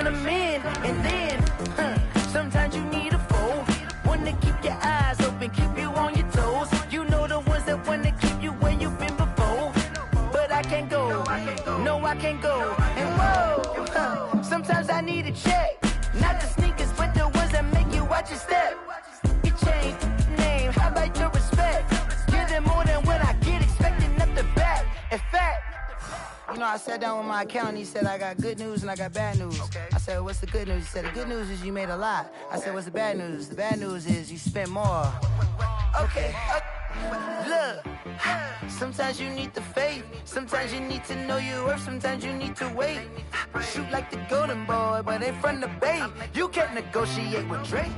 count them in, and then sometimes you need a fold. One to keep your eyes open, keep you on your toes. You know the ones that want to keep you where you've been before. But I can't go, no I can't go. And whoa, sometimes I need a check. Not the sneakers, but the ones that make you watch your step. You change name, how about your respect? Give them more than what I get, expecting up the back. In fact, you know, I sat down with my accountant. He said, I got good news and I got bad news. Okay. I said, what's the good news? He said, the good news is you made a lot. I said, what's the bad news? The bad news is you spent more. Okay. Look, sometimes you need the faith. Sometimes you need to know your worth. Sometimes you need to wait. Shoot like the golden boy, but ain't from the bay. You can't negotiate with Drake.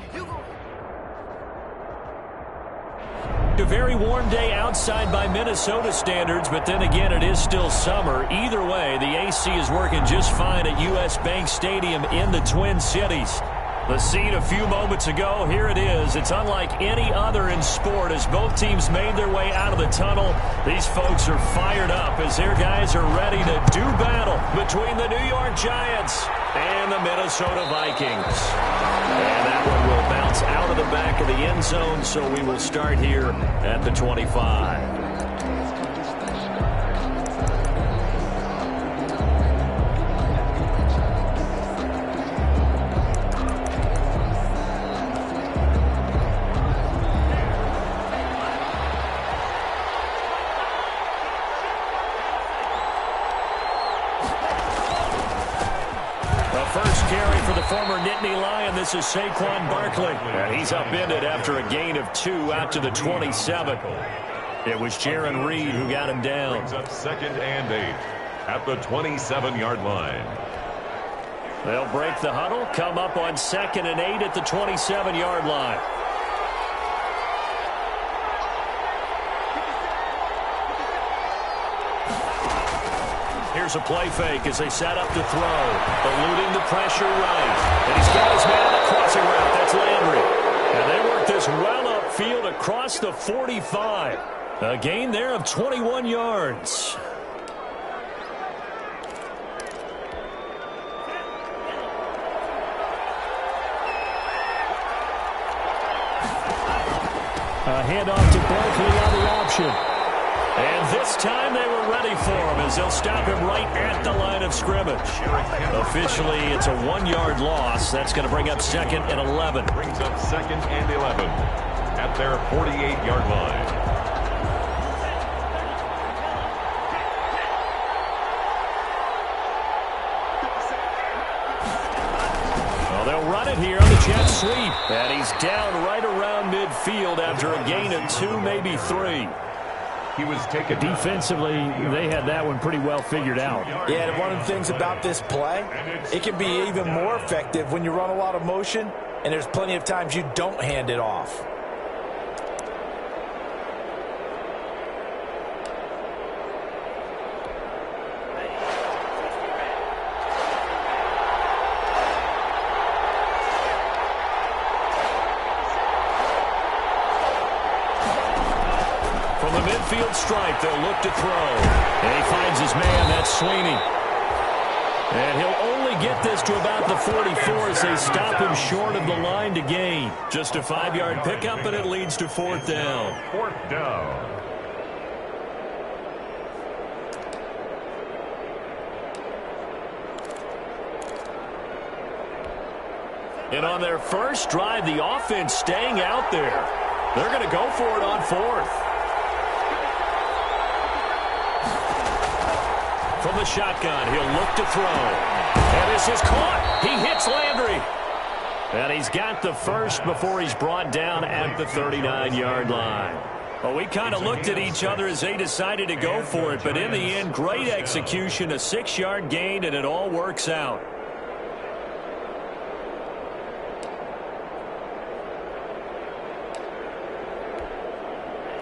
A very warm day outside by Minnesota standards, but then again, it is still summer. Either way, the AC is working just fine at U.S. Bank Stadium in the Twin Cities. The scene a few moments ago, here it is. It's unlike any other in sport as both teams made their way out of the tunnel. These folks are fired up as their guys are ready to do battle between the New York Giants and the Minnesota Vikings. And that one will bounce out of the back of the end zone, so we will start here at the 25. Former Nittany Lion, this is Saquon Barkley. And he's upended after a gain of 2 out to the 27. It was Jaron Reed who got him down. Brings up 2nd and 8 at the 27-yard line. They'll break the huddle, come up on 2nd and 8 at the 27-yard line. Here's a play fake as they set up to throw. Eluding the pressure right. And he's got his man on the crossing route. That's Landry. And they work this well upfield across the 45. A gain there of 21 yards. A handoff to Barkley on the option. And this time they were ready for him as they'll stop him right at the line of scrimmage. Officially, it's a 1-yard loss. That's going to bring up 2nd and 11. Brings up 2nd and 11 at their 48-yard line. Well, they'll run it here on the jet sweep. And he's down right around midfield after a gain of 2, maybe 3. He was taken. Defensively, they had that one pretty well figured out. Yeah, and one of the things about this play, it can be even more effective when you run a lot of motion, and there's plenty of times you don't hand it off. Midfield stripe, they'll look to throw. And he finds his man, that's Sweeney. And he'll only get this to about the 44 as they stop him short of the line to gain. Just a 5-yard pickup, and it leads to 4th down. 4th down. And on their first drive, the offense staying out there. They're going to go for it on 4th. From the shotgun, he'll look to throw. And this is caught. He hits Landry. And he's got the first before he's brought down at the 39-yard line. Well, we kind of looked at each other as they decided to go for it. But in the end, great execution, a 6-yard gain, and it all works out.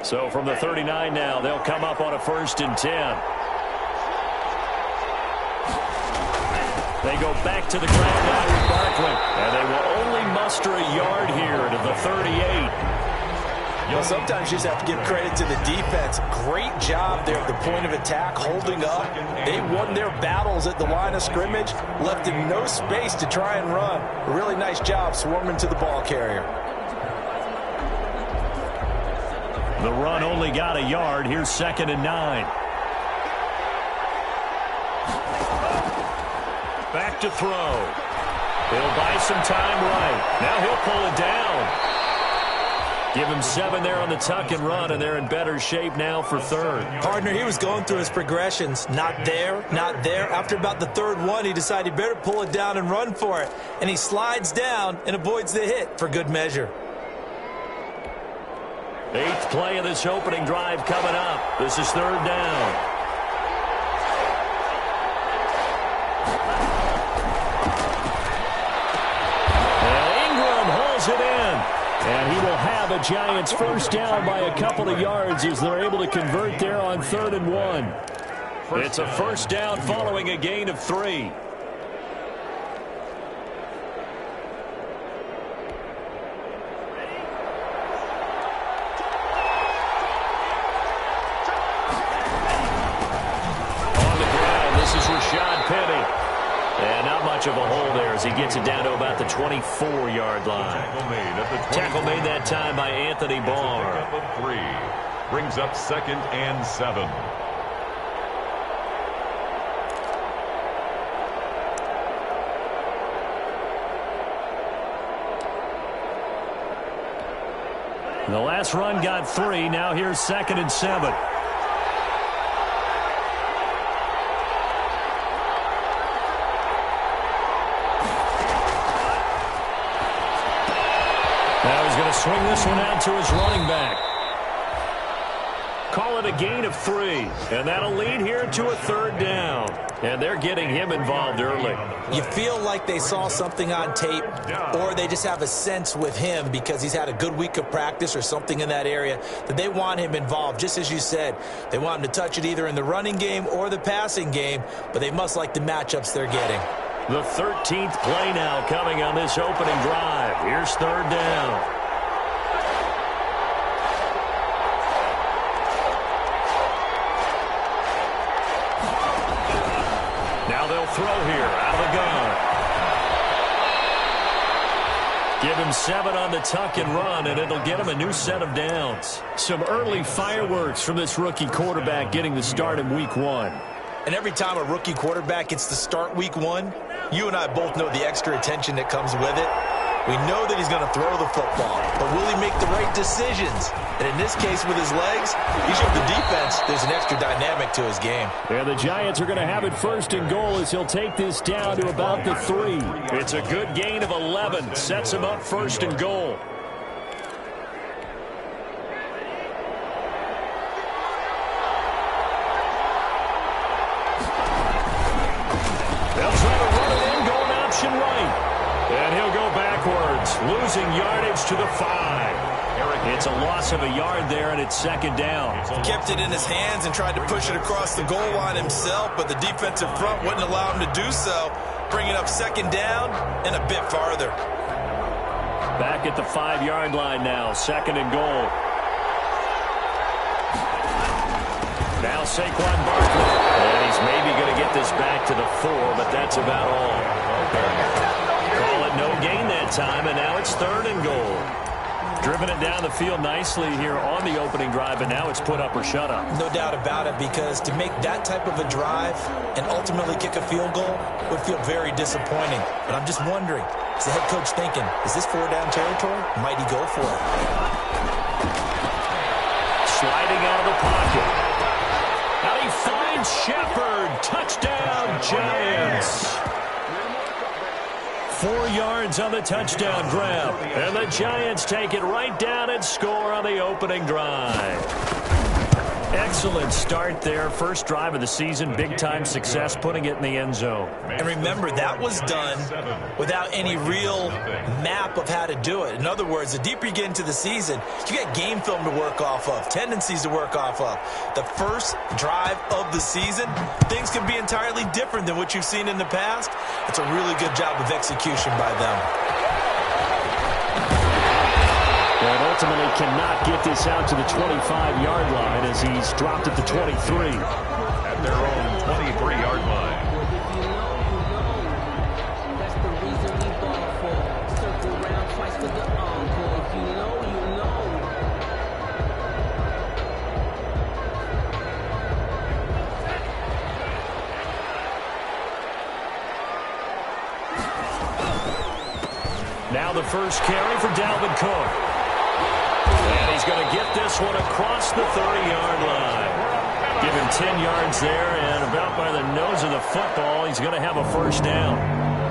So from the 39 now, they'll come up on a 1st and 10. They go back to the ground now with Barkley. And they will only muster a yard here to the 38. Well, sometimes you just have to give credit to the defense. Great job there at the point of attack, holding up. They won their battles at the line of scrimmage, left him no space to try and run. A really nice job swarming to the ball carrier. The run only got a yard. Here's 2nd and 9. Back to throw. He'll buy some time right. Now he'll pull it down. Give him 7 there on the tuck and run, and they're in better shape now for 3rd. Partner, he was going through his progressions. Not there, not there. After about the 3rd one, he decided he better pull it down and run for it. And he slides down and avoids the hit for good measure. 8th play of this opening drive coming up. This is 3rd down. And Ingram hauls it in. And he will have a Giants first down by a couple of yards as they're able to convert there on 3rd and 1. It's a first down following a gain of 3. And not much of a hole there as he gets it down to about the 24-yard line. Tackle made that time by Anthony Barr. Brings up 2nd and 7. The last run got 3. Now here's 2nd and 7. Now he's going to swing this one out to his running back. Call it a gain of 3. And that'll lead here to a 3rd down. And they're getting him involved early. You feel like they saw something on tape, or they just have a sense with him because he's had a good week of practice or something in that area that they want him involved. Just as you said, they want him to touch it either in the running game or the passing game, but they must like the matchups they're getting. The 13th play now coming on this opening drive. Here's 3rd down. Now they'll throw here out of the gun. Give him 7 on the tuck and run, and it'll get him a new set of downs. Some early fireworks from this rookie quarterback getting the start in week 1. And every time a rookie quarterback gets to start week 1, you and I both know the extra attention that comes with it. We know that he's going to throw the football, but will he make the right decisions? And in this case, with his legs, he showed the defense there's an extra dynamic to his game. And the Giants are going to have it 1st and goal as he'll take this down to about the 3. It's a good gain of 11. Sets him up 1st and goal. They'll try to run it in, going option right. And he'll go backwards, losing yardage to the 5. It's a loss of a yard there, and it's 2nd down. He kept it in his hands and tried to push it across the goal line himself, but the defensive front wouldn't allow him to do so, bringing up 2nd down and a bit farther. Back at the 5-yard line now, 2nd and goal. Now Saquon Barkley. And he's maybe going to get this back to the 4, but that's about all. Call it no gain that time, and now it's 3rd and goal. Driven it down the field nicely here on the opening drive, but now it's put up or shut up. No doubt about it, because to make that type of a drive and ultimately kick a field goal would feel very disappointing. But I'm just wondering, is the head coach thinking, is this 4-down territory? Might he go for it? Sliding out of the pocket. Now he finds Shepard. Touchdown, Giants. 4 yards on the touchdown grab. And the Giants take it right down and score on the opening drive. Excellent start there. First drive of the season. Big-time success, putting it in the end zone. And remember, that was done without any real map of how to do it. In other words, the deeper you get into the season, you got game film to work off of, tendencies to work off of. The first drive of the season, things can be entirely different than what you've seen in the past. It's a really good job of execution by them. And ultimately cannot get this out to the 25-yard line as he's dropped at the 23. At their own 23-yard line. Now the first carry for Dalvin Cook. And he's going to get this one across the 30-yard line. Give him 10 yards there, and about by the nose of the football, he's going to have a first down.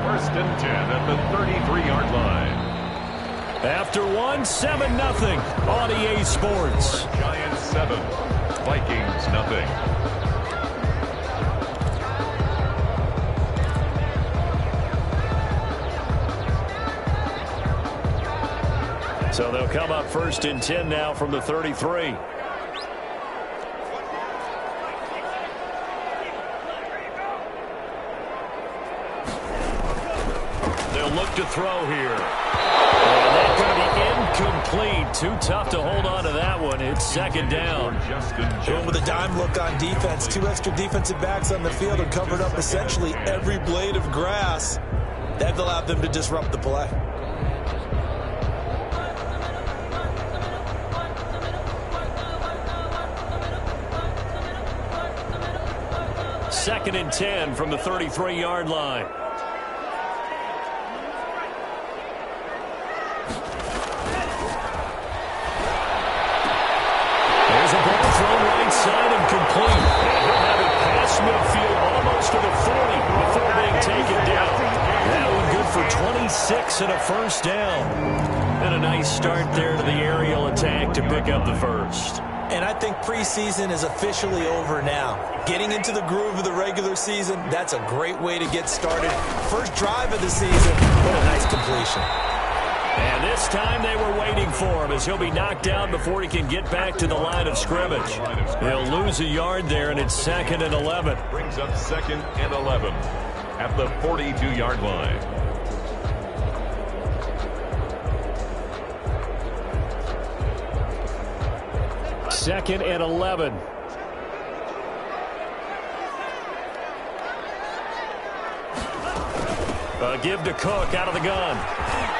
First and 10 at the 33-yard line. After 7-0 on EA Sports. Giants 7, Vikings nothing. So they'll come up first and 10 now from the 33. They'll look to throw here. And that's going to be incomplete. Too tough to hold on to that one. It's second down. Going with a dime look on defense. 2 extra defensive backs on the field and covered up essentially every blade of grass. That allowed them to disrupt the play. Second and 10 from the 33-yard line. There's a ball thrown right side and complete. And he'll have it past midfield almost to the 40 before being taken down. That one good for 26 and a first down. And a nice start there to the aerial attack to pick up the first. And I think preseason is officially over now. Getting into the groove of the regular season, that's a great way to get started. First drive of the season, what a nice completion. And this time they were waiting for him as he'll be knocked down before he can get back to the line of scrimmage. He'll lose a yard there, and it's second and 11. Brings up second and 11 at the 42-yard line. Second and 11. Give to Cook out of the gun.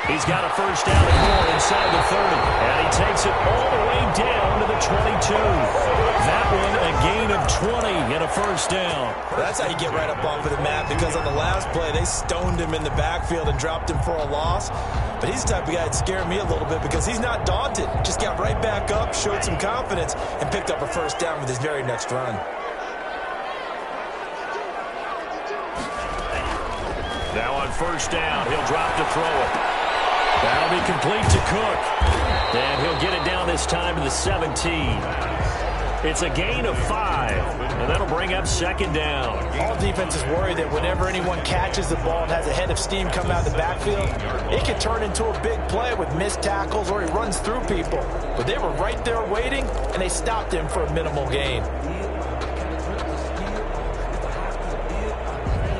He's got a first down and more inside the 30. And he takes it all the way down to the 22. That one a gain of 20 and a first down. That's how you get right up off of the map, because on the last play they stoned him in the backfield and dropped him for a loss. But he's the type of guy that scared me a little bit because he's not daunted. Just got right back up, showed some confidence, and picked up a first down with his very next run. Now on first down, he'll drop to throw it. That'll be complete to Cook. And he'll get it down this time to the 17. It's a gain of 5, and that'll bring up second down. All defenses worry that whenever anyone catches the ball and has a head of steam come out of the backfield, it can turn into a big play with missed tackles or he runs through people. But they were right there waiting, and they stopped him for a minimal gain.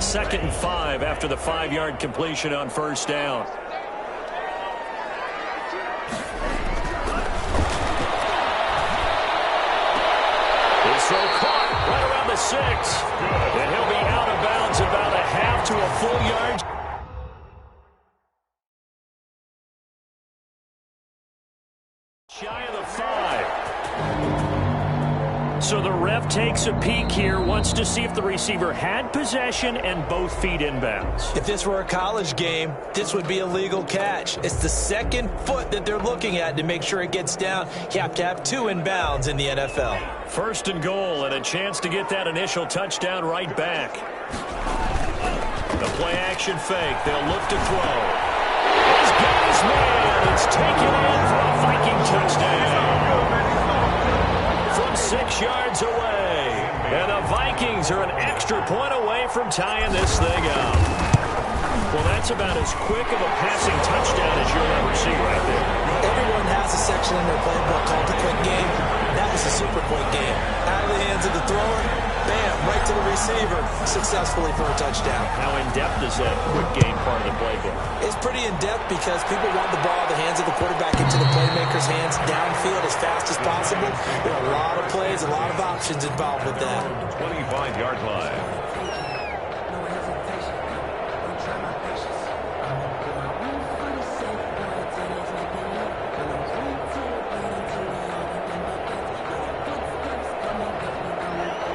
Second and 5 after the 5-yard completion on first down. His throw caught right around the 6. And he'll be out of bounds about a half to a full yard. Shy of the 5. So the ref takes a peek here, wants to see if the receiver had possession and both feet inbounds. If this were a college game, this would be a legal catch. It's the second foot that they're looking at to make sure it gets down. You have to have 2 inbounds in the NFL. First and goal, and a chance to get that initial touchdown right back. The play-action fake. They'll look to throw. He's got his man. It's taken in for a Viking touchdown. From 6 yards away. And the Vikings are an extra point away from tying this thing up. Well, that's about as quick of a passing touchdown as you'll ever see right there. Everyone has a section in their playbook called the quick game. That was a super quick game. Out of the hands of the thrower, Bam, right to the receiver, successfully for a touchdown. How in-depth is that quick game part of the playbook? It's pretty in-depth because people want the ball in the hands of the quarterback into the playmaker's hands downfield as fast as possible. There are a lot of plays, a lot of options involved with that. 25-yard line.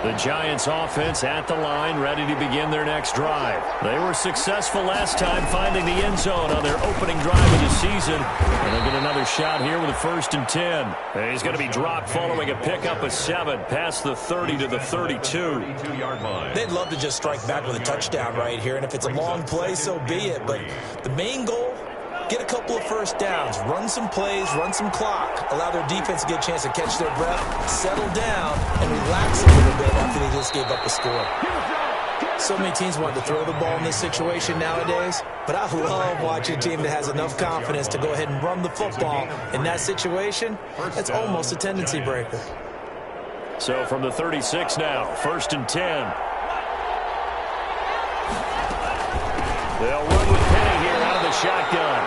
The Giants offense at the line, ready to begin their next drive. They were successful last time finding the end zone on their opening drive of the season. And they'll get another shot here with a 1st and 10. And he's going to be dropped following a pickup of 7 past the 30 to the 32. 32-yard line. They'd love to just strike back with a touchdown right here. And if it's a long play, so be it. But the main goal, get a couple of first downs, run some plays, run some clock, allow their defense to get a chance to catch their breath, settle down, and relax a little bit after they just gave up a score. So many teams want to throw the ball in this situation nowadays, but I love watching a team that has enough confidence to go ahead and run the football. In that situation, that's almost a tendency breaker. So from the 36 now, 1st and 10. They'll run with Penny here out of the shotgun.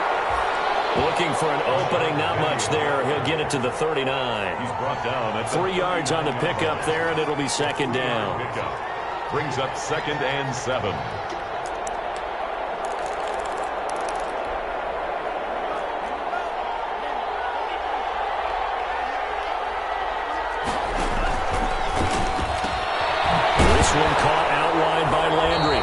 Looking for an opening, not much there. He'll get it to the 39. He's brought down. 3 yards on the pickup there, and it'll be 2nd down. Brings up 2nd and 7. This one caught outlined by Landry.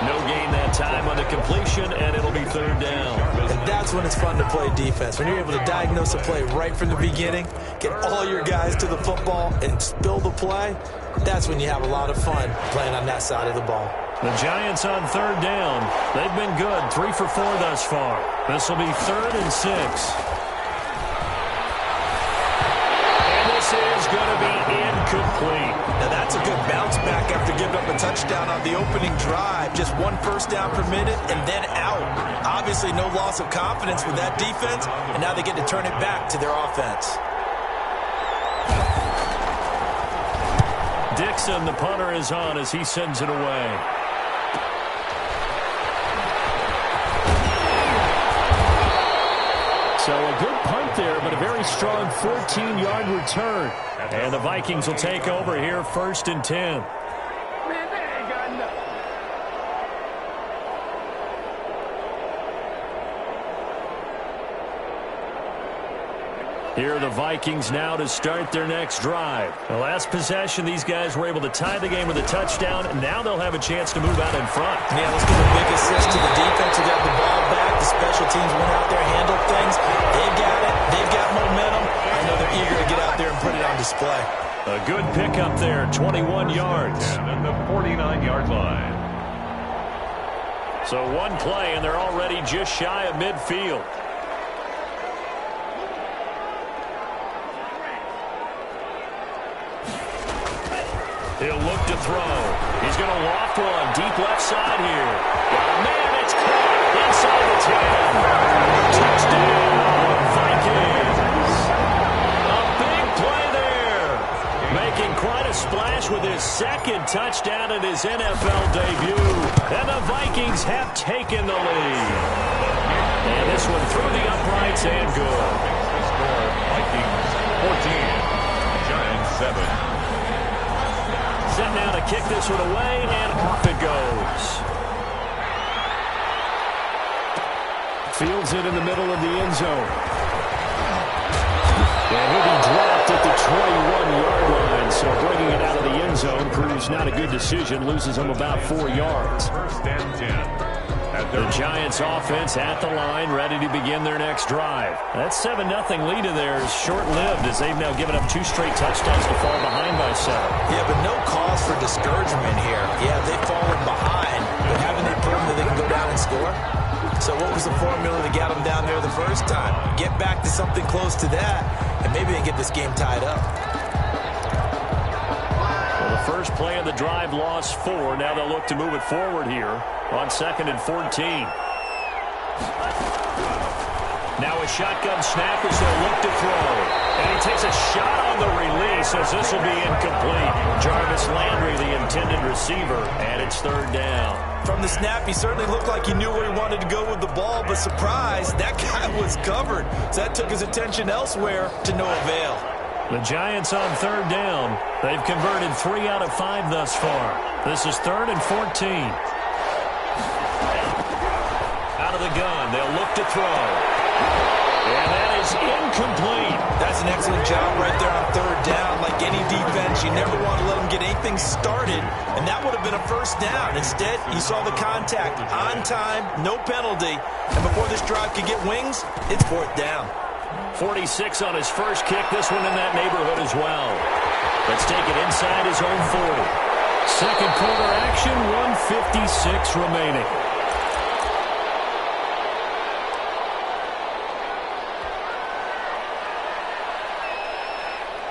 No gain that time on the completion, and it'll be 3rd down. And that's when it's fun to play defense. When you're able to diagnose a play right from the beginning, get all your guys to the football, and spill the play, that's when you have a lot of fun playing on that side of the ball. The Giants on 3rd down. They've been good, 3 for 4 thus far. This will be 3rd and 6. And this is going to be incomplete. Now that's a good bounce back after giving up a touchdown on the opening drive. Just 1 first down per minute and then out. Obviously no loss of confidence with that defense, and now they get to turn it back to their offense. Dixon, the punter, is on as he sends it away. So a good punt there, but a very strong 14-yard return. And the Vikings will take over here, 1st and 10. Here are the Vikings now to start their next drive. The last possession, these guys were able to tie the game with a touchdown. Now they'll have a chance to move out in front. Yeah, let's give a big assist to the defense who got the ball back. The special teams went out there, handled things. They've got it. They've got momentum. I know they're eager to get out there and put it on display. A good pickup there, 21 yards. And the 49-yard line. So one play, and they're already just shy of midfield. He'll look to throw. He's going to loft one deep left side here. Man, it's caught inside the 10. Touchdown, Vikings. A big play there. Making quite a splash with his 2nd touchdown in his NFL debut. And the Vikings have taken the lead. And this one through the uprights and good. The score, Vikings 14, Giants 7. Set now to kick this one away, and off it goes. Fields it in the middle of the end zone. And he'll be dropped at the 21-yard line, so bringing it out of the end zone proves not a good decision, loses him about 4 yards. 1st and 10. The Giants offense at the line, ready to begin their next drive. That 7-0 lead of theirs is short-lived as they've now given up 2 straight touchdowns to fall behind by 7. Yeah, but no cause for discouragement here. Yeah, they've fallen behind, but haven't they proven that they can go down and score? So what was the formula that got them down there the first time? Get back to something close to that, and maybe they get this game tied up. Well, the first play of the drive lost 4. Now they'll look to move it forward here on 2nd and 14. Now a shotgun snap as they'll look to throw. And he takes a shot on the release as this will be incomplete. Jarvis Landry, the intended receiver, and it's third down. From the snap, he certainly looked like he knew where he wanted to go with the ball, but surprise, that guy was covered. So that took his attention elsewhere to no avail. The Giants on third down. They've converted 3 out of 5 thus far. This is 3rd and 14. Out of the gun, they'll look to throw. And that is incomplete. That's an excellent job right there on third down. Like any defense, you never want to let them get anything started, and that would have been a first down. Instead, you saw the contact on time, no penalty, and before this drive could get wings, it's 4th down. 46 on his first kick, this one in that neighborhood as well. Let's take it inside his own 40. Second quarter action, 1:56 remaining.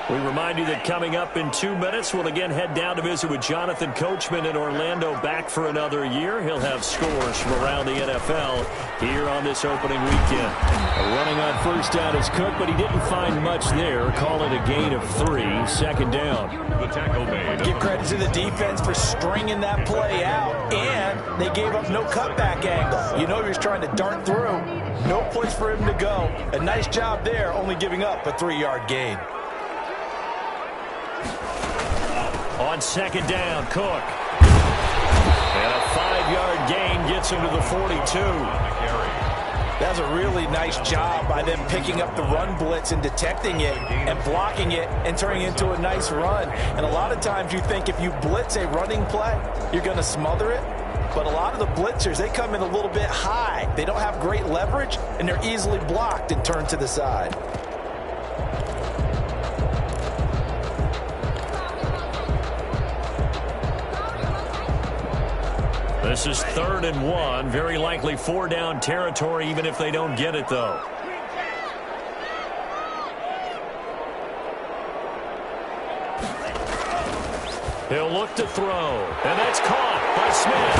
We remind you that coming up in 2 minutes, we'll again head down to visit with Jonathan Coachman in Orlando, back for another year. He'll have scores from around the NFL here on this opening weekend. Running on first down is Cook, but he didn't find much there. Call it a gain of 3, 2nd down. The tackle made. Give credit to the defense for stringing that play out, and they gave up no cutback angle. You know he was trying to dart through. No place for him to go. A nice job there, only giving up a 3-yard gain. On 2nd down, Cook. And a 5-yard gain gets him to the 42. That's a really nice job by them picking up the run blitz and detecting it and blocking it and turning it into a nice run. And a lot of times you think if you blitz a running play, you're going to smother it. But a lot of the blitzers, they come in a little bit high. They don't have great leverage, and they're easily blocked and turned to the side. This is 3rd and 1. Very likely 4-down territory, even if they don't get it, though. He'll look to throw. And that's caught by Smith.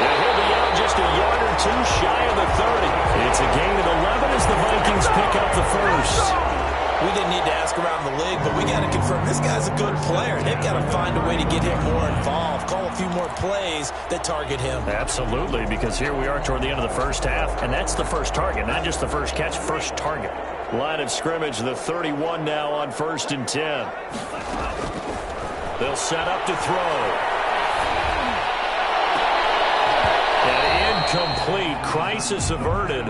And he'll be out just a yard or 2 shy of the 30. It's a gain of 11 as the Vikings pick up the first. We didn't need to ask around the league, but we got to confirm this guy's a good player. They've got to find a way to get him more involved, call a few more plays that target him. Absolutely, because here we are toward the end of the first half, and that's the first target, not just the first catch, first target. Line of scrimmage, the 31 now on 1st and 10. They'll set up to throw. And incomplete. Crisis averted.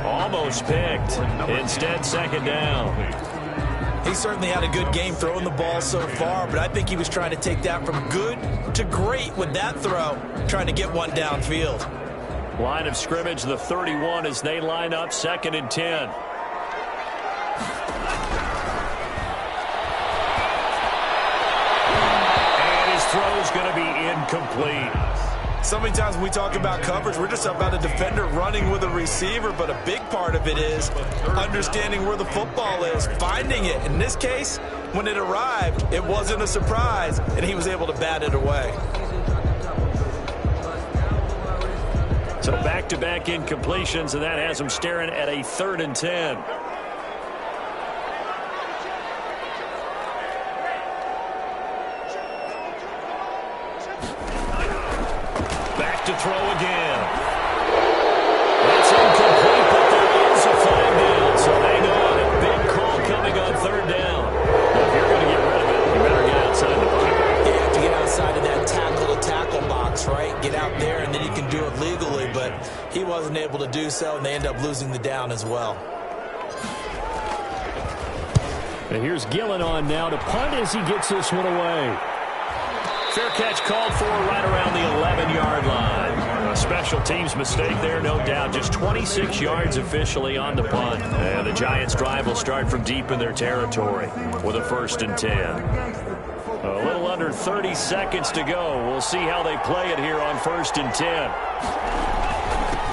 Almost picked. Instead, 2nd down. He certainly had a good game throwing the ball so far, but I think he was trying to take that from good to great with that throw, trying to get one downfield. Line of scrimmage, the 31 as they line up, 2nd and 10. And his throw is going to be incomplete. So many times when we talk about coverage, we're just about a defender running with a receiver, but a big part of it is understanding where the football is, finding it. In this case, when it arrived, it wasn't a surprise, and he was able to bat it away. So back-to-back incompletions, and that has him staring at a 3rd and 10. To throw again. That's incomplete, but there is a flag down, so hang on. A big call coming on 3rd down. Well, if you're going to get rid of it, you better get outside the pocket. You have to get outside of that tackle-to-tackle box, right? Get out there, and then you can do it legally, but he wasn't able to do so, and they end up losing the down as well. And here's Gillen on now to punt as he gets this one away. Fair catch called for right around the 11-yard line. A special teams mistake there, no doubt. Just 26 yards officially on the punt. And the Giants' drive will start from deep in their territory with a 1st and 10. A little under 30 seconds to go. We'll see how they play it here on 1st and 10.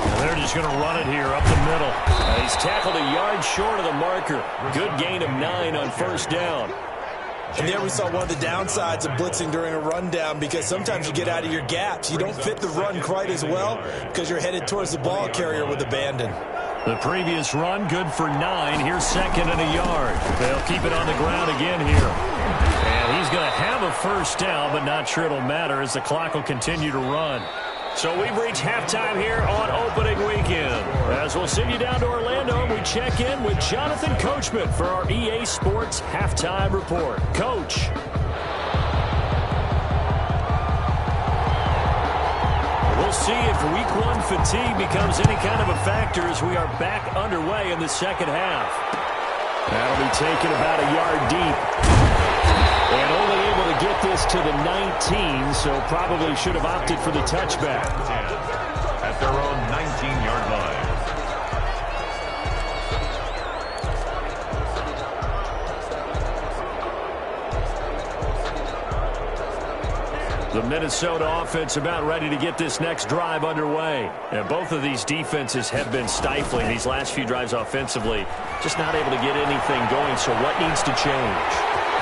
And they're just going to run it here up the middle. He's tackled a yard short of the marker. Good gain of 9 on 1st down. And there we saw one of the downsides of blitzing during a rundown, because sometimes you get out of your gaps. You don't fit the run quite as well because you're headed towards the ball carrier with abandon. The previous run, good for 9. Here's second and a yard. They'll keep it on the ground again here. And he's going to have a first down, but not sure it'll matter as the clock will continue to run. So we've reached halftime here on opening weekend. As we'll send you down to Orlando, and we check in with Jonathan Coachman for our EA Sports Halftime Report. Coach. We'll see if week 1 fatigue becomes any kind of a factor as we are back underway in the second half. That'll be taken about a yard deep. And only able to get this to the 19, so probably should have opted for the touchback. At their own 19-yard line. The Minnesota offense about ready to get this next drive underway. And both of these defenses have been stifling these last few drives offensively. Just not able to get anything going, so what needs to change?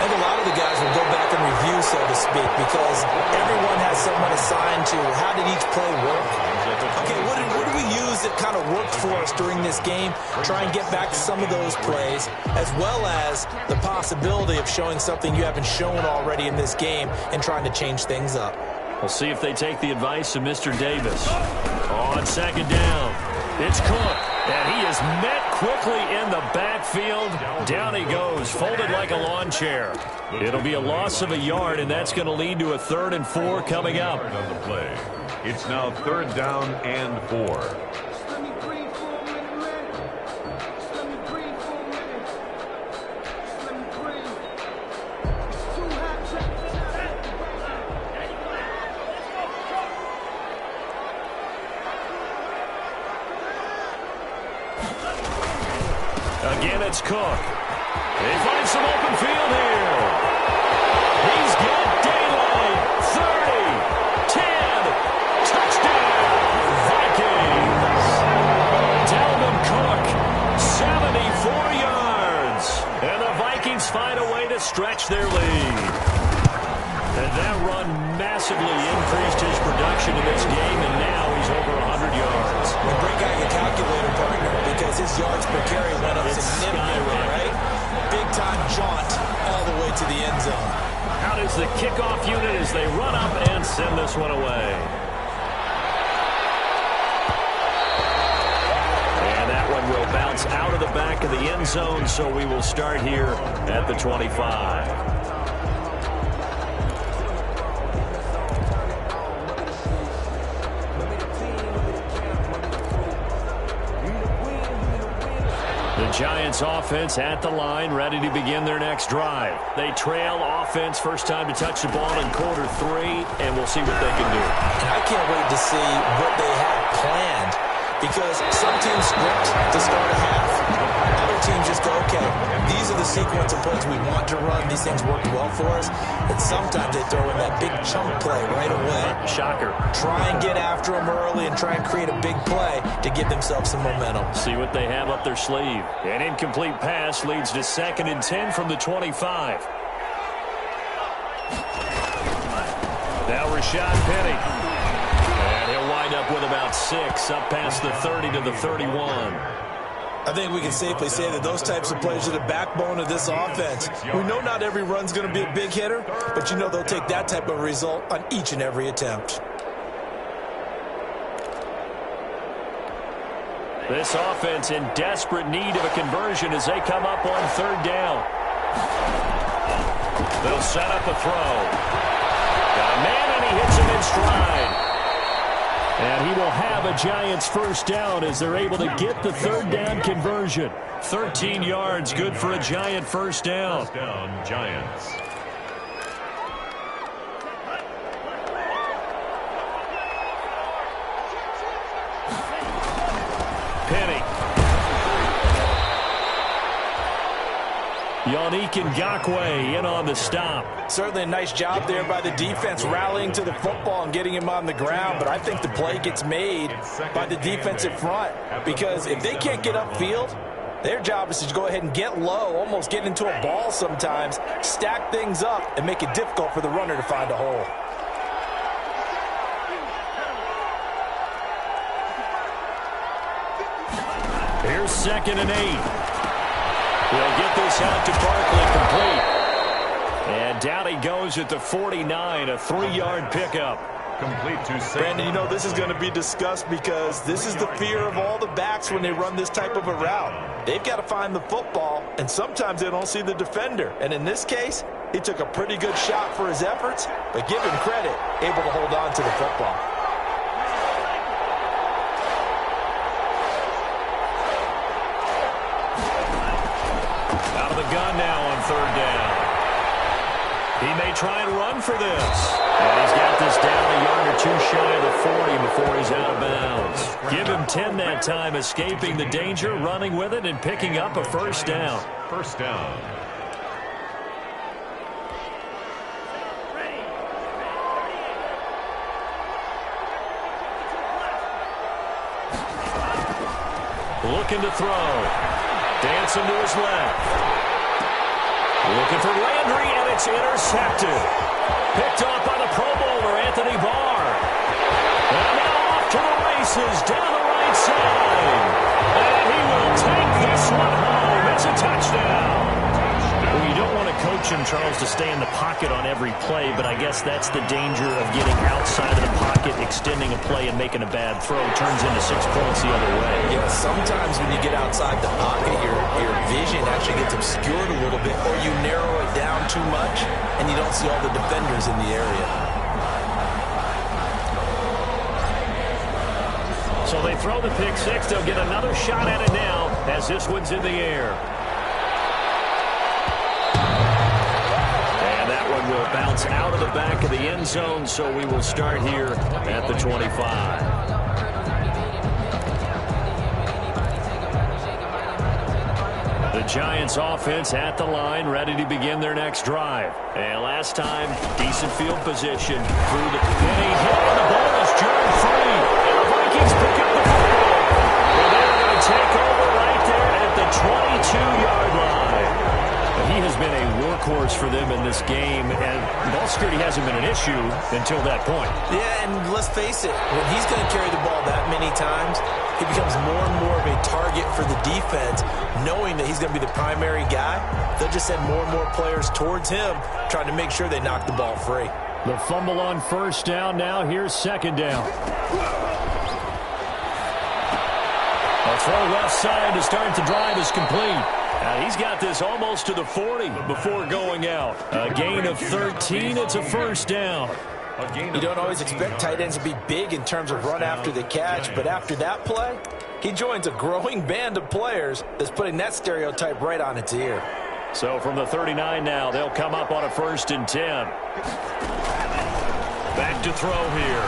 I think a lot of the guys will go back and review, so to speak, because everyone has someone assigned to how did each play work. Okay, what did we use that kind of worked for us during this game? Try and get back to some of those plays, as well as the possibility of showing something you haven't shown already in this game and trying to change things up. We'll see if they take the advice of Mr. Davis. On second down, it's Cook. And he is met quickly in the backfield. Down he goes, folded like a lawn chair. It'll be a loss of a yard, and that's going to lead to a 3rd and 4 coming up. On the play. It's now 3rd down and 4. Again, it's Cook. He finds some open field here. He's got daylight. 30, 10, touchdown, Vikings. Dalvin Cook, 74 yards. And the Vikings find a way to stretch their lead. And that run massively increased his production in this game, and now he's over 100 yards. Well, break out your calculator, partner, because his yards per carry went up significantly, right? Big-time jaunt all the way to the end zone. Out is the kickoff unit as they run up and send this one away. And that one will bounce out of the back of the end zone, so we will start here at the 25. Giants offense at the line, ready to begin their next drive. They trail offense, first time to touch the ball in quarter 3, and we'll see what they can do. And I can't wait to see what they have planned, because some teams script to start a half. Other teams just go, okay, these are the sequence of plays we want to run. These things work well for us. And sometimes they throw in that big chunk play right away. Shocker. Try and get after them early and try and create a big play to give themselves some momentum. See what they have up their sleeve. An incomplete pass leads to 2nd and 10 from the 25. Now Rashad Penny. And he'll wind up with about 6, up past the 30 to the 31. I think we can safely say that those types of plays are the backbone of this offense. We know not every run's going to be a big hitter, but you know they'll take that type of result on each and every attempt. This offense in desperate need of a conversion as they come up on 3rd down. They'll set up a throw. Got a man, and he hits him in stride. And he will have a Giants first down as they're able to get the 3rd down conversion. 13 yards, good for a Giant first down. First down, Giants. Penny. Yannick Ngakoue in on the stop. Certainly a nice job there by the defense rallying to the football and getting him on the ground, but I think the play gets made by the defensive front, because if they can't get upfield, their job is to go ahead and get low, almost get into a ball sometimes, stack things up, and make it difficult for the runner to find a hole. Here's 2nd and 8. They'll get this out to Barkley, complete. And down he goes at the 49, a 3-yard pickup. Complete to Saquon. Brandon, you know this is going to be discussed because this is the fear of all the backs when they run this type of a route. They've got to find the football, and sometimes they don't see the defender. And in this case, he took a pretty good shot for his efforts, but give him credit, able to hold on to the football. Out of the gun now on 3rd down. He may try and run for this. And he's got this down a yard or two shy of the 40 before he's out of bounds. Give him 10 that time, escaping the danger, running with it, and picking up a 1st down. 1st down. Looking to throw. Dancing to his left. Looking for Landry, and it's intercepted. Picked off by the Pro Bowler, Anthony Barr. And now off to the races, down the right side. And he will take this one home. It's a touchdown. Well, you don't want to coach him, Charles, to stay in the pocket on every play, but I guess that's the danger of getting outside of the pocket, extending a play, and making a bad throw. Turns into 6 points the other way. Yeah, sometimes when you get outside the pocket, your vision actually gets obscured a little bit, or you narrow it down too much, and you don't see all the defenders in the area. So they throw the pick 6. They'll get another shot at it now as this one's in the air. And that one will bounce out of the back of the end zone, so we will start here at the 25. The Giants offense at the line, ready to begin their next drive. And last time, decent field position through the penny. Hit on the ball is Jordan free. And the Vikings pick up the football. And they're going to take over right there at the 22-yard line. But he has been a workhorse for them in this game, and ball security hasn't been an issue until that point. Yeah, and let's face it, when he's going to carry the ball that many times, he becomes more and more of a target for the defense, knowing that he's going to be the primary guy. They'll just send more and more players towards him, trying to make sure they knock the ball free. The fumble on 1st down. Now here's 2nd down. A throw left side to start the drive is complete. And he's got this almost to the 40 before going out. A gain of 13. It's a 1st down. You don't always expect tight ends to be big in terms of run after the catch, but after that play, he joins a growing band of players that's putting that stereotype right on its ear. So from the 39 now, they'll come up on a 1st and 10. Back to throw here.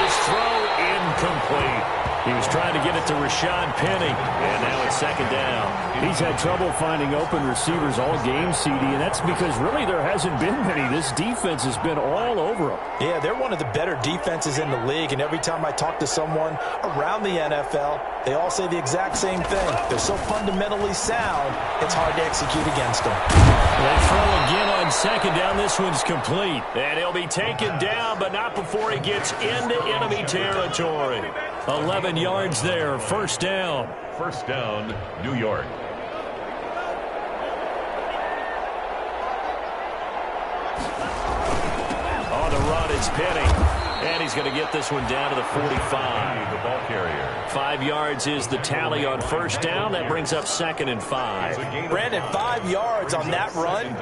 His throw incomplete. He was trying to get it to Rashad Penny, and now it's 2nd down. He's had trouble finding open receivers all game, CD, and that's because really there hasn't been many. This defense has been all over him. Yeah, they're one of the better defenses in the league, and every time I talk to someone around the NFL, they all say the exact same thing. They're so fundamentally sound, it's hard to execute against them. They throw again on 2nd down. This one's complete. And he'll be taken down, but not before he gets into enemy territory. 11 yards there, 1st down. 1st down, New York. On the run, it's Penny. And he's going to get this one down to the 45. The ball carrier. 5 yards is the tally on 1st down. That brings up 2nd and 5. Brandon, 5 yards on that run.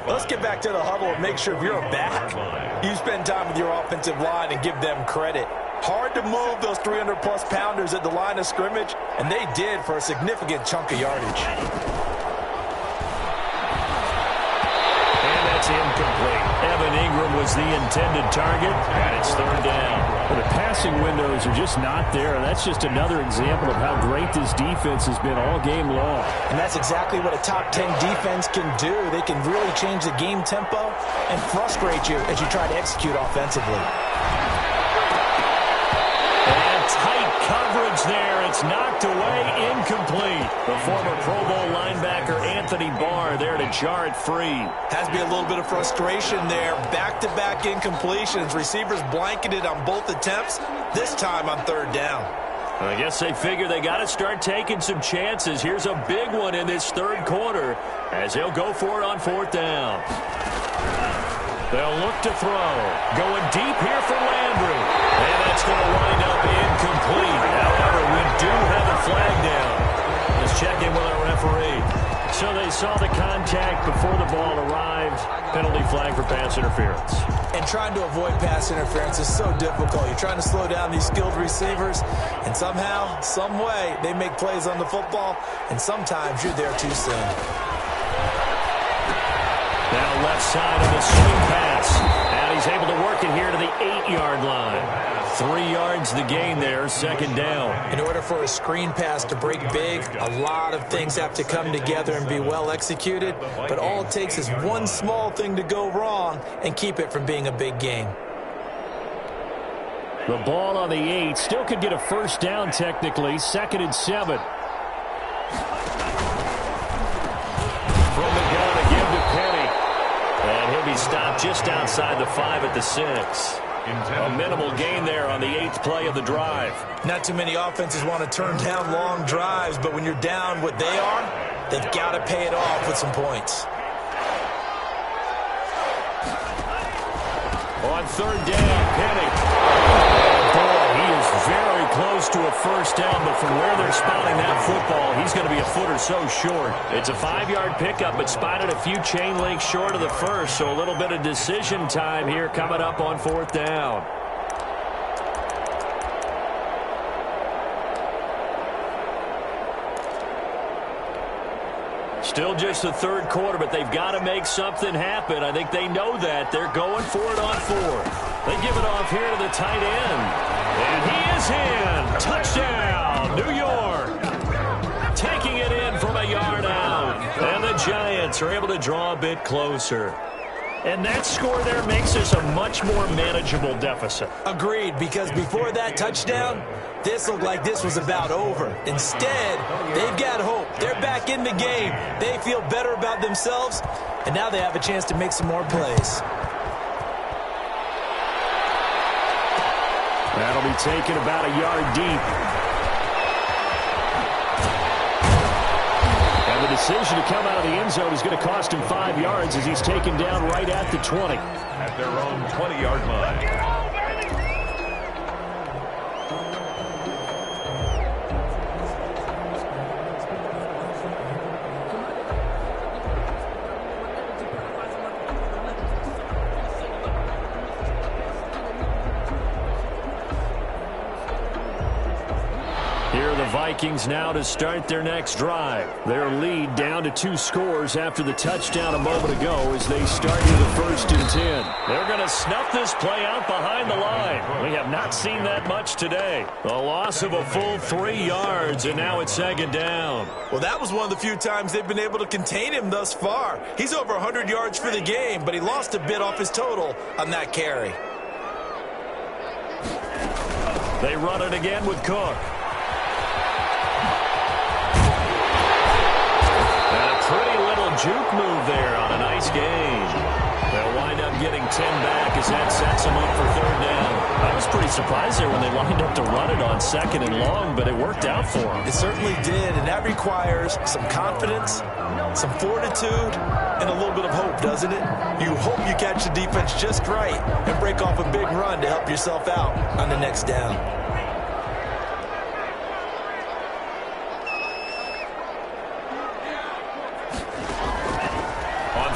Let's get back to the huddle and make sure if you're a back, you spend time with your offensive line and give them credit. Hard to move those 300-plus pounders at the line of scrimmage, and they did for a significant chunk of yardage. And that's incomplete. Evan Ingram was the intended target, and it's 3rd down. Well, the passing windows are just not there, and that's just another example of how great this defense has been all game long. And that's exactly what a top 10 defense can do. They can really change the game tempo and frustrate you as you try to execute offensively. And tight coverage there. It's knocked away, incomplete. The former Pro Bowl linebacker Anthony Barr there to jar it free. Has to be a little bit of frustration there. Back-to-back incompletions. Receivers blanketed on both attempts, this time on 3rd down. I guess they figure they got to start taking some chances. Here's a big one in this third quarter as they'll go for it on fourth down. They'll look to throw. Going deep here for Landry. And that's going to wind up incomplete. However, we do have a flag down. Let's check in with our referee. So they saw the contact before the ball arrived. Penalty flag for pass interference. And trying to avoid pass interference is so difficult. You're trying to slow down these skilled receivers, and somehow, some way, they make plays on the football, and sometimes you're there too soon. Now left side of the swing pass. And he's able to work it here to the 8-yard line. 3 yards the gain there, second down. In order for a screen pass to break big, a lot of things have to come together and be well executed. But all it takes is one small thing to go wrong and keep it from being a big game. The ball on the 8. Still could get a first down technically. 2nd and 7. From the gun again to Penny. And he'll be stopped just outside the 5 at the 6. A minimal gain there on the 8th play of the drive. Not too many offenses want to turn down long drives, but when you're down what they are, they've got to pay it off with some points. On third down, Penny. Oh boy, he is very close to a first down, but from where they're spotting that football, he's going to be a foot or so short. It's a 5-yard pickup, but spotted a few chain links short of the first, so a little bit of decision time here coming up on fourth down. Still just the third quarter, but they've got to make something happen. I think they know that. They're going for it on fourth. They give it off here to the tight end. And he is in. Touchdown, New York. Taking it in from a yard out. And the Giants are able to draw a bit closer. And that score there makes this a much more manageable deficit. Agreed, because before that touchdown, this looked like this was about over. Instead, they've got hope. They're back in the game. They feel better about themselves, and now they have a chance to make some more plays. That'll be taken about a yard deep. And the decision to come out of the end zone is going to cost him 5 yards as he's taken down right at the 20. At their own 20-yard line. Vikings now to start their next drive. Their lead down to 2 scores after the touchdown a moment ago as they start to the 1st and 10. They're going to snuff this play out behind the line. We have not seen that much today. A loss of a full 3 yards, and now it's 2nd down. Well, that was one of the few times they've been able to contain him thus far. He's over 100 yards for the game, but he lost a bit off his total on that carry. They run it again with Cook. Pretty little juke move there on a nice game. They'll wind up getting 10 back as that sets them up for 3rd down. I was pretty surprised there when they lined up to run it on 2nd and long, but it worked out for them. It certainly did, and that requires some confidence, some fortitude, and a little bit of hope, doesn't it? You hope you catch the defense just right and break off a big run to help yourself out on the next down.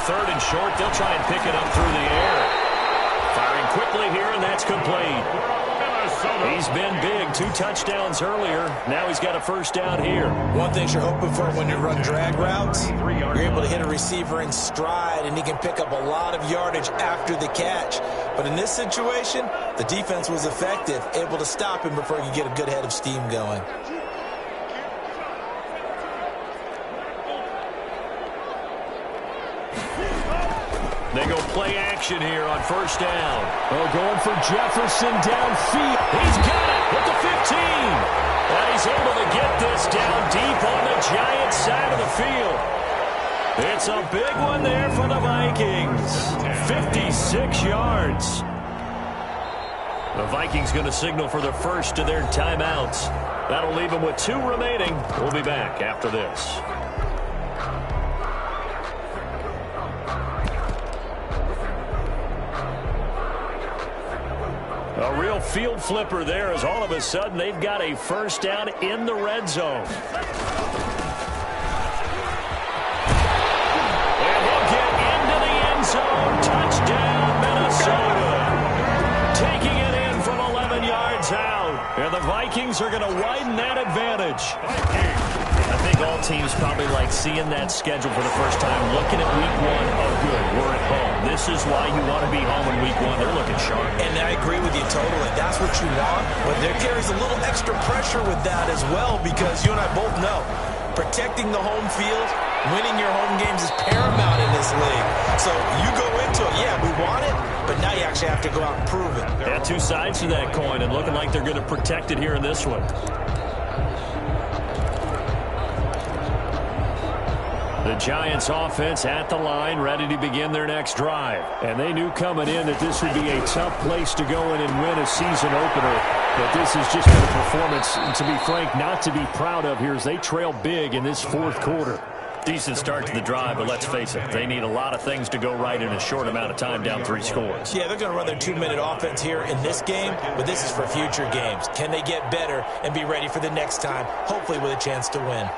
Third and short, they'll try and pick it up through the air. Firing quickly here, and that's complete. He's been big. 2 touchdowns earlier. Now he's got a first down here. One thing you're hoping for when you run drag routes, you're able to hit a receiver in stride, and he can pick up a lot of yardage after the catch. But in this situation, the defense was effective, able to stop him before he could get a good head of steam going. They go play action here on first down. Oh, going for Jefferson downfield. He's got it at the 15. And he's able to get this down deep on the Giants side of the field. It's a big one there for the Vikings. 56 yards. The Vikings going to signal for the first of their timeouts. That'll leave him with 2 remaining. We'll be back after this. A real field flipper there as all of a sudden they've got a first down in the red zone. And he'll get into the end zone. Touchdown, Minnesota. Taking it in from 11 yards out. And the Vikings are going to widen that advantage. I think all teams probably like seeing that schedule for the first time, looking at week 1. Oh, good, we're at home. This is why you want to be home in week 1. They're looking sharp. And I agree with you totally. That's what you want. But there carries a little extra pressure with that as well, because you and I both know protecting the home field, winning your home games is paramount in this league. So you go into it, yeah, we want it, but now you actually have to go out and prove it. Yeah, 2 sides to that coin, and looking like they're going to protect it here in this one. The Giants offense at the line, ready to begin their next drive. And they knew coming in that this would be a tough place to go in and win a season opener. But this has just been a performance, to be frank, not to be proud of here as they trail big in this 4th quarter. Decent start to the drive, but let's face it, they need a lot of things to go right in a short amount of time, down 3 scores. Yeah, they're going to run their 2-minute offense here in this game, but this is for future games. Can they get better and be ready for the next time, hopefully with a chance to win?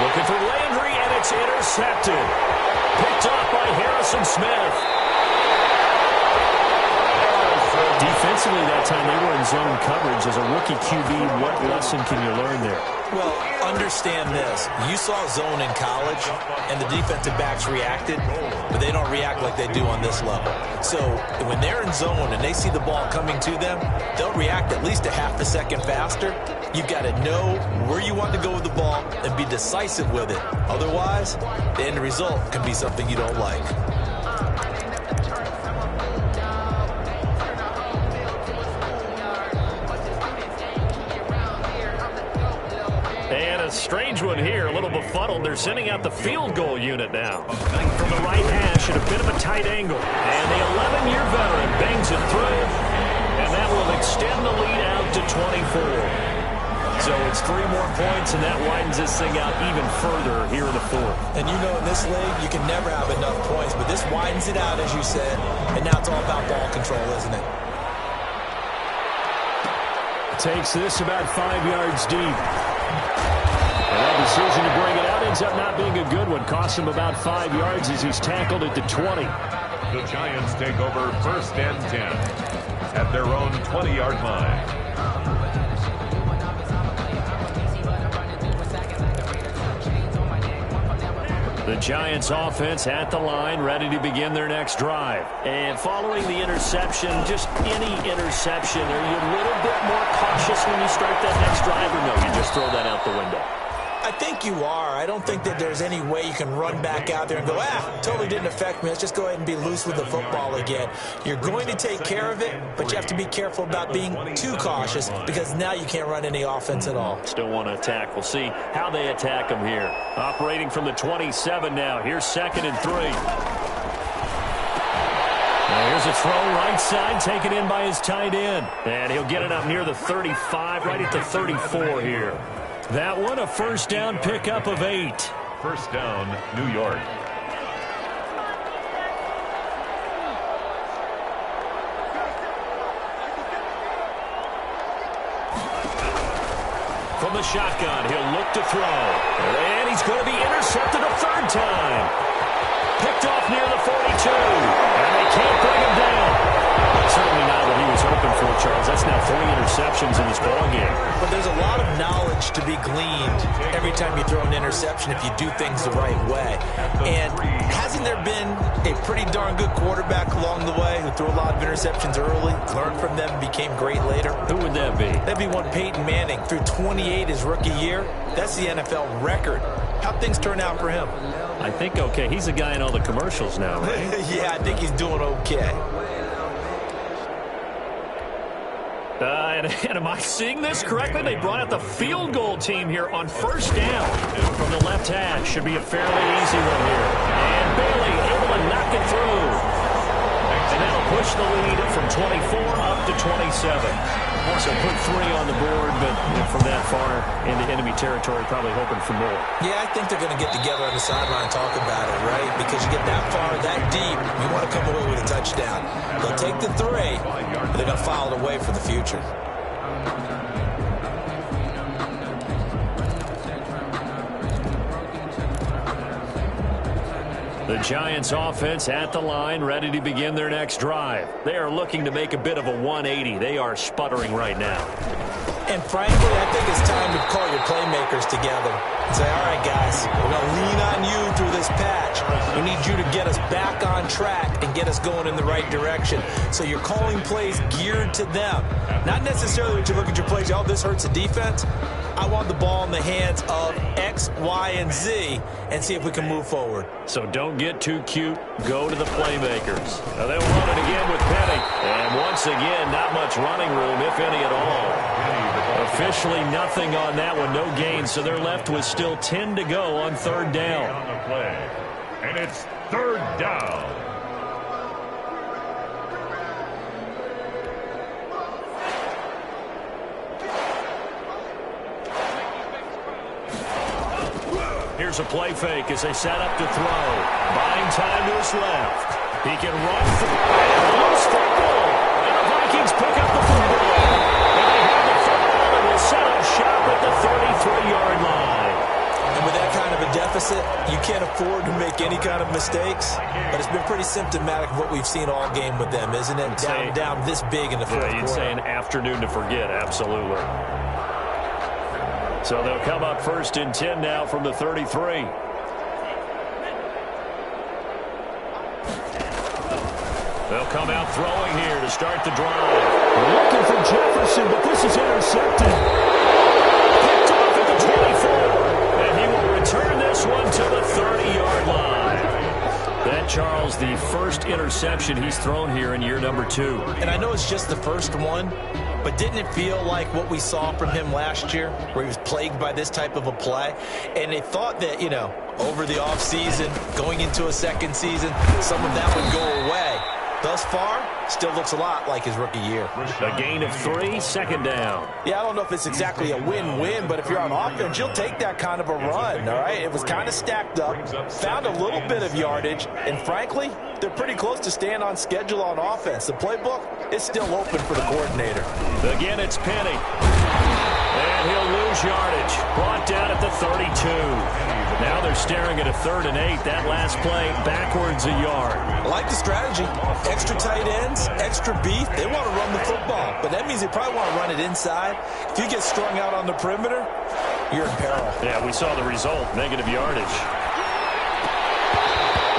Looking for Landry, and it's intercepted. Picked off by Harrison Smith. Defensively that time, they were in zone coverage. As a rookie QB, what lesson can you learn there? Well, understand this. You saw zone in college, and the defensive backs reacted, but they don't react like they do on this level. So when they're in zone and they see the ball coming to them, they'll react at least a half a second faster. You've got to know where you want to go with the ball and be decisive with it. Otherwise, the end result can be something you don't like. And a strange one here, a little befuddled. They're sending out the field goal unit now. From the right hash at a bit of a tight angle. And the 11-year veteran bangs it through. And that will extend the lead out to 24. So it's 3 more points, and that widens this thing out even further here in the 4th. And you know in this league, you can never have enough points, but this widens it out, as you said, and now it's all about ball control, isn't it? Takes this about 5 yards deep. And that decision to bring it out ends up not being a good one. Costs him about 5 yards as he's tackled at the 20. The Giants take over 1st and 10 at their own 20-yard line. The Giants offense at the line, ready to begin their next drive. And following the interception, just any interception, are you a little bit more cautious when you start that next drive, or no, you just throw that out the window? I think you are. I don't think that there's any way you can run back out there and go, totally didn't affect me. Let's just go ahead and be loose with the football again. You're going to take care of it, but you have to be careful about being too cautious because now you can't run any offense at all. Still want to attack. We'll see how they attack them here. Operating from the 27 now. Here's 2nd and 3. Now here's a throw right side, taken in by his tight end. And he'll get it up near the 35, right at the 34 here. That one, a first down pickup of 8. First down, New York. From the shotgun, he'll look to throw. And he's going to be intercepted a 3rd time. Picked off near the 42. And they can't bring him down. Certainly not what he was hoping for, Charles. That's now 3 interceptions in this ballgame. But there's a lot of knowledge to be gleaned every time you throw an interception if you do things the right way. And hasn't there been a pretty darn good quarterback along the way who threw a lot of interceptions early, learned from them, became great later? Who would that be? That'd be one Peyton Manning. Threw 28 his rookie year. That's the NFL record. How'd things turn out for him? I think okay. He's the guy in all the commercials now, right? Yeah, I think he's doing okay. And am I seeing this correctly? They brought out the field goal team here on first down from the left hash. Should be a fairly easy one here. And Bailey able to knock it through. And that'll push the lead from 24 up to 27. So put 3 on the board, but from that far into enemy territory, probably hoping for more. Yeah, I think they're going to get together on the sideline and talk about it, right? Because you get that far, that deep, you want to come away with a touchdown. They'll take the 3, but they're going to file it away for the future. The Giants offense at the line, ready to begin their next drive. They are looking to make a bit of a 180. They are sputtering right now. And frankly, I think it's time to call your playmakers together and say, all right, guys, we're going to lean on you through this patch. We need you to get us back on track and get us going in the right direction. So you're calling plays geared to them. Not necessarily when you look at your plays, oh, this hurts the defense. I want the ball in the hands of X, Y, and Z and see if we can move forward. So don't get too cute. Go to the playmakers. Now they'll run it again with Penny. And once again, not much running room, if any at all. Officially nothing on that one. No gain. So they're left with still 10 to go on 3rd down. On the play. And it's 3rd down. Here's a play fake as they set up to throw. Buying time to his left. He can run through. Loose football. And the Vikings pick up the football. And they have the football and will set up shop at the 33-yard line. And with that kind of a deficit, you can't afford to make any kind of mistakes. But it's been pretty symptomatic of what we've seen all game with them, isn't it? Down this big in the fourth quarter. You'd say an afternoon to forget, absolutely. So they'll come up 1st and 10 now from the 33. They'll come out throwing here to start the drive. Looking for Jefferson, but this is intercepted. Picked off at the 24. And he will return this one to the 30-yard line. That, Charles, the first interception he's thrown here in year number 2. And I know it's just the first one, but didn't it feel like what we saw from him last year, where he was plagued by this type of a play? And they thought that, over the offseason, going into a second season, some of that would go away. Thus far, still looks a lot like his rookie year. A gain of 3, 2nd down. Yeah, I don't know if it's exactly a win-win, but if you're on offense, you'll take that kind of a run, all right? It was kind of stacked up, found a little bit of yardage, and frankly, they're pretty close to staying on schedule on offense. The playbook is still open for the coordinator. Again, it's Penny. And he'll lose yardage. Brought down at the 32. Now they're staring at a 3rd and 8. That last play backwards a yard. I like the strategy. Extra tight ends, extra beef. They want to run the football, but that means they probably want to run it inside. If you get strung out on the perimeter, you're in peril. Yeah, we saw the result. Negative yardage.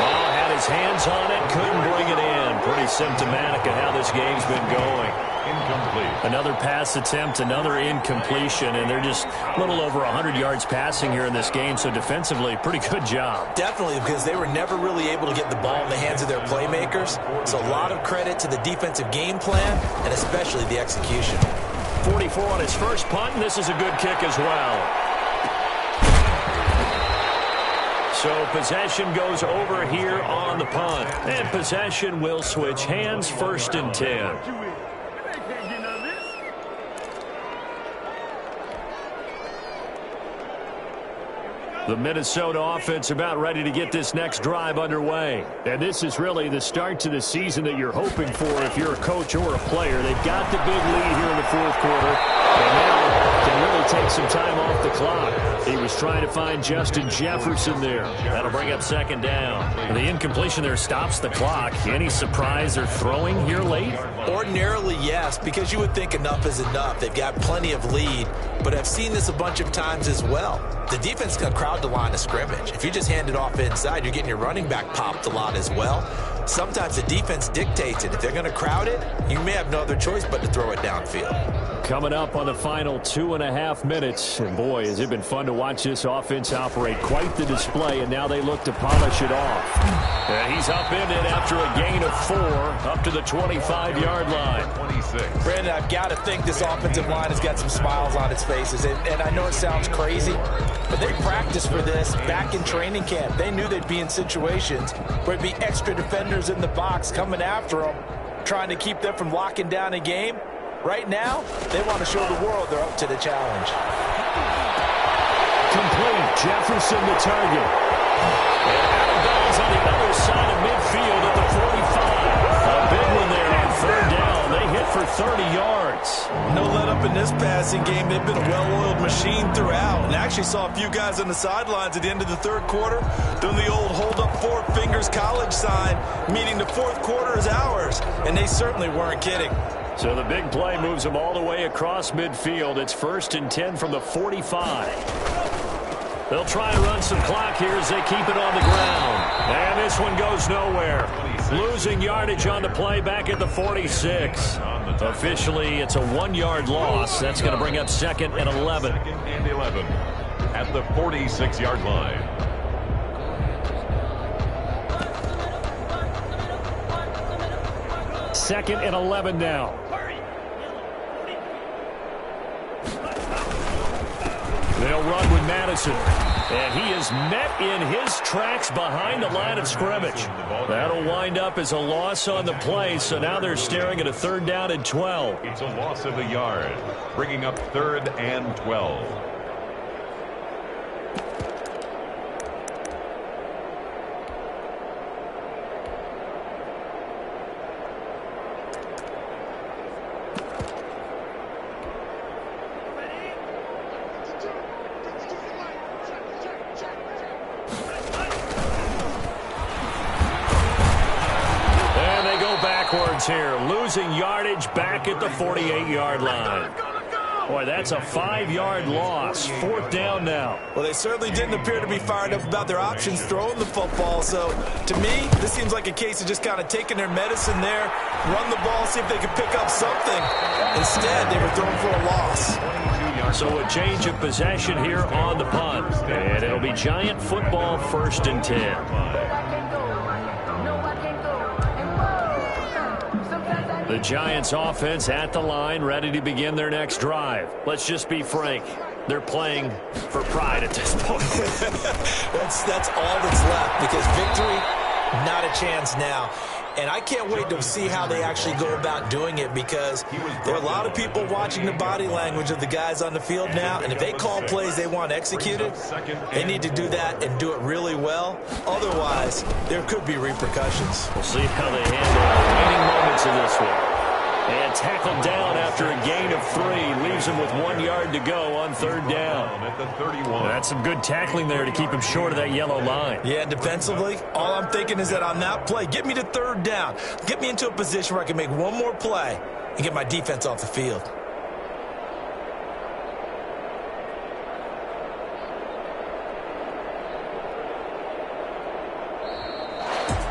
Oh, had his hands on it. Couldn't bring it in. Pretty symptomatic of how this game's been going. Incomplete. Another pass attempt, another incompletion, and they're just a little over 100 yards passing here in this game, so defensively, pretty good job. Definitely, because they were never really able to get the ball in the hands of their playmakers, so a lot of credit to the defensive game plan, and especially the execution. 44 on his first punt, and this is a good kick as well. So possession goes over here on the punt, and possession will switch hands, 1st and 10. The Minnesota offense about ready to get this next drive underway. And this is really the start to the season that you're hoping for if you're a coach or a player. They've got the big lead here in the 4th quarter. And now can really take some time off the clock. He was trying to find Justin Jefferson there. That'll bring up 2nd down. And the incompletion there stops the clock. Any surprise they're throwing here late? Ordinarily, yes, because you would think enough is enough. They've got plenty of lead, but I've seen this a bunch of times as well. The defense can crowd the line of scrimmage. If you just hand it off inside, you're getting your running back popped a lot as well. Sometimes the defense dictates it. If they're going to crowd it, you may have no other choice but to throw it downfield. Coming up on the final 2.5 minutes. And boy, has it been fun to watch this offense operate. Quite the display, and now they look to polish it off. And he's upended after a gain of 4 up to the 25-yard line. 26. Brandon, I've got to think this offensive line has got some smiles on its faces. And I know it sounds crazy, but they practiced for this back in training camp. They knew they'd be in situations where it'd be extra defenders in the box coming after them. trying to keep them from locking down a game. Right now, they want to show the world they're up to the challenge. Complete. Jefferson the target. And out of bounds on the other side of midfield at the 45. A big one there on third down. They hit for 30 yards. No let up in this passing game. They've been a well-oiled machine throughout. And actually saw a few guys on the sidelines at the end of the third quarter doing the old hold up four fingers college sign, meaning the fourth quarter is ours. And they certainly weren't kidding. So the big play moves them all the way across midfield. It's 1st and 10 from the 45. They'll try and run some clock here as they keep it on the ground. And this one goes nowhere. Losing yardage on the play back at the 46. Officially, it's a 1-yard loss. That's going to bring up 2nd and 11. 2nd and 11 at the 46-yard line. Second and 11 now. They'll run with Madison. And he is met in his tracks behind the line of scrimmage. That'll wind up as a loss on the play, so now they're staring at a 3rd down and 12. It's a loss of a yard, bringing up 3rd and 12. Here, losing yardage back at the 48-yard line. Boy, that's a 5-yard loss. 4th down now. Well, they certainly didn't appear to be fired up about their options throwing the football. So, to me, this seems like a case of just kind of taking their medicine there, run the ball, see if they could pick up something. Instead, they were throwing for a loss. So a change of possession here on the punt. And it'll be Giant football, 1st and 10. The Giants offense at the line, ready to begin their next drive. Let's just be frank. They're playing for pride at this point. that's all that's left, because victory, not a chance now. And I can't wait to see how they actually go about doing it, because there are a lot of people watching the body language of the guys on the field now, and if they call plays they want executed, they need to do that and do it really well. Otherwise, there could be repercussions. We'll see how they handle the remaining moments of this one. And tackled down after a gain of 3. Leaves him with 1 yard to go on 3rd down. At the 31. That's some good tackling there to keep him short of that yellow line. Yeah, defensively, all I'm thinking is that on that play, get me to 3rd down. Get me into a position where I can make one more play and get my defense off the field.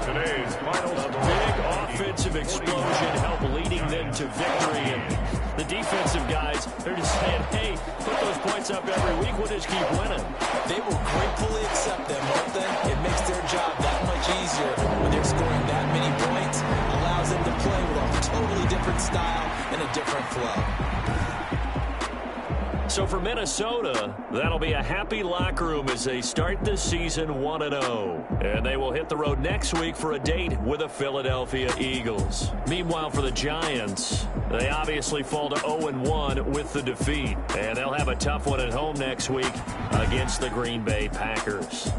Today's final Big offensive explosion help leading them to victory. And the defensive guys, they're just saying, hey, put those points up every week. We'll just keep winning. They will gratefully accept them, won't they? It makes their job that much easier when they're scoring that many points. Allows them to play with a totally different style and a different flow. So for Minnesota, that'll be a happy locker room as they start the season 1-0. And they will hit the road next week for a date with the Philadelphia Eagles. Meanwhile, for the Giants, they obviously fall to 0-1 with the defeat. And they'll have a tough one at home next week against the Green Bay Packers.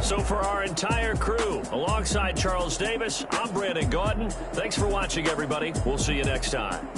So for our entire crew, alongside Charles Davis, I'm Brandon Gaudin. Thanks for watching, everybody. We'll see you next time.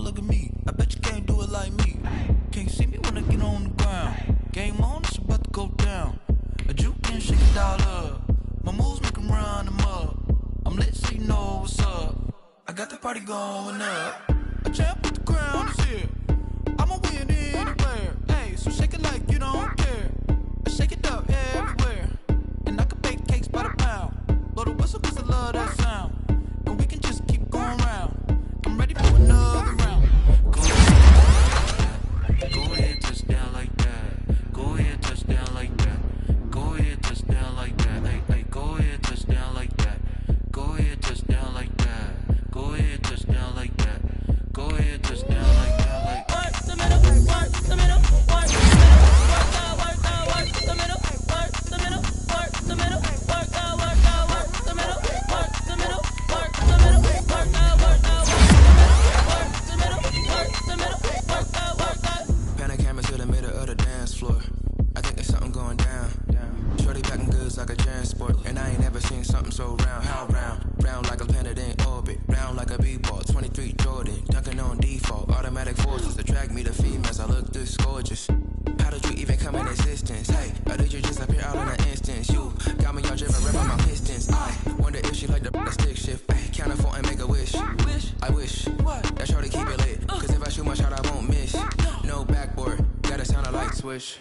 look at me. I bet you can't do it like me. Can't see me when I get on the ground. Game on, it's about to go down. A juke and shake it all up. My moves make them run them up. I'm lit so you know what's up. I got the party going up. A champ with the crown is here. I'ma win anywhere. Hey, so shake it like you don't care. I shake it up everywhere. And I can bake cakes by the pound. Blow the whistle cause I love that sound. And we can just keep going round. I'm ready for another round. Go ahead, touchdown like that. Go ahead, touchdown like that. Go ahead, touchdown like that. Hey, hey, go ahead, touchdown like that. Go ahead, touchdown like that. Go ahead, touchdown like that. Go ahead, touchdown like that. Like work the middle, work the middle, work the middle, work the middle, work the middle, work the middle, work the middle, work the middle, work the middle, work the middle, work the Panic camera to the middle of the dance floor. I think there's something going down. Shorty packing goods like a transport, and I ain't never seen something so round. How round? Round like a planet in orbit, round like a b-ball. 23 Jordan, dunking on default. Automatic forces attract me to females. I look this gorgeous. How did you even come in existence? Hey, or did you just appear out in an instance? You got me all driven, ripping my pistons. I wonder if she like the stick shift. Ay, count a 4 and make a wish. I wish that shorty keep it lit. Cause if I shoot my shot, I won't miss. No backboard, gotta sound a light switch.